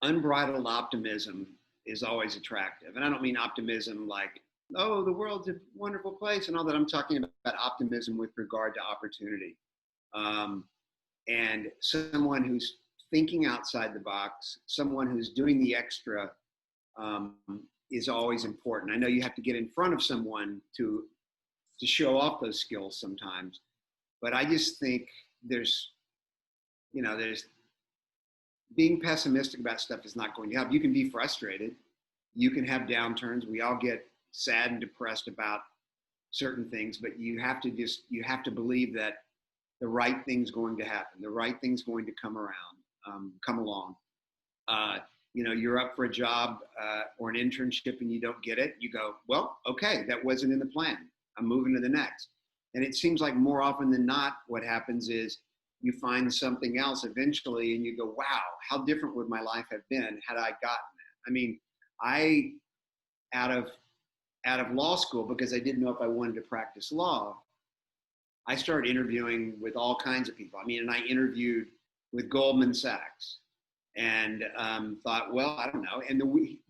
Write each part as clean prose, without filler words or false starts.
Unbridled optimism is always attractive. And I don't mean optimism like, oh, the world's a wonderful place and all that. I'm talking about optimism with regard to opportunity. Um, and someone who's thinking outside the box, someone who's doing the extra um, is always important. I know you have to get in front of someone to show off those skills sometimes, but I just think there's, there's being pessimistic about stuff is not going to help. You can be frustrated. You can have downturns. We all get sad and depressed about certain things, but you have to believe that the right thing's going to happen. The right thing's going to come along. You're up for a job or an internship and you don't get it. You go, well, okay, that wasn't in the plan. I'm moving to the next. And it seems like more often than not, what happens is you find something else eventually and you go, wow, how different would my life have been had I gotten that? I mean, out of law school, because I didn't know if I wanted to practice law, I started interviewing with all kinds of people. I mean, and I interviewed with Goldman Sachs and thought, well, I don't know.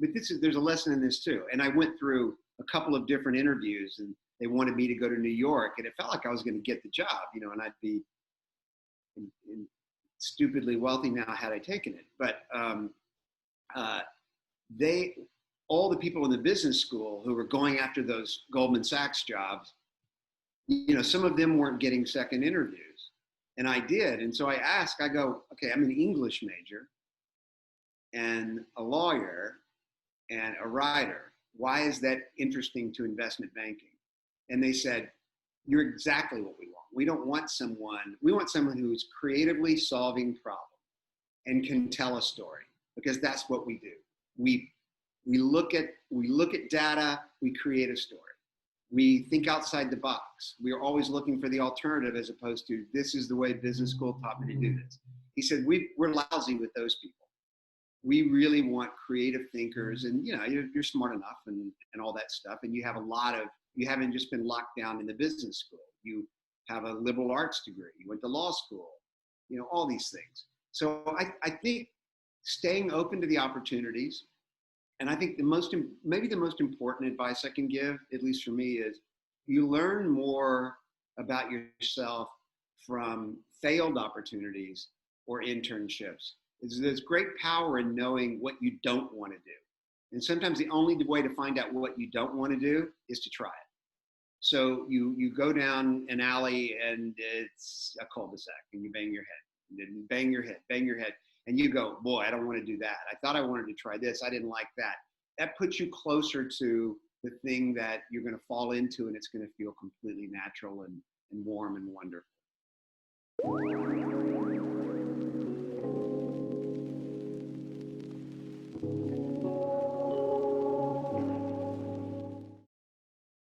But there's a lesson in this too. And I went through a couple of different interviews and they wanted me to go to New York and it felt like I was going to get the job, and I'd be stupidly wealthy now had I taken it. But all the people in the business school who were going after those Goldman Sachs jobs, some of them weren't getting second interviews, and I did. And so I go, okay, I'm an English major and a lawyer and a writer. Why is that interesting to investment banking? And they said, you're exactly what we want. We want someone who's creatively solving problems and can tell a story, because that's what we do. We look at data, we create a story. We think outside the box. We are always looking for the alternative as opposed to this is the way business school taught me to do this. He said, we're lousy with those people. We really want creative thinkers, and you're smart enough and all that stuff. And you haven't just been locked down in the business school. You have a liberal arts degree. You went to law school, all these things. So I think staying open to the opportunities, and I think maybe the most important advice I can give, at least for me, is you learn more about yourself from failed opportunities or internships. There's great power in knowing what you don't want to do. And sometimes the only way to find out what you don't want to do is to try it. So you go down an alley and it's a cul-de-sac and you bang your head, and bang your head. And you go, boy, I don't want to do that. I thought I wanted to try this. I didn't like that. That puts you closer to the thing that you're going to fall into, and it's going to feel completely natural and warm and wonderful.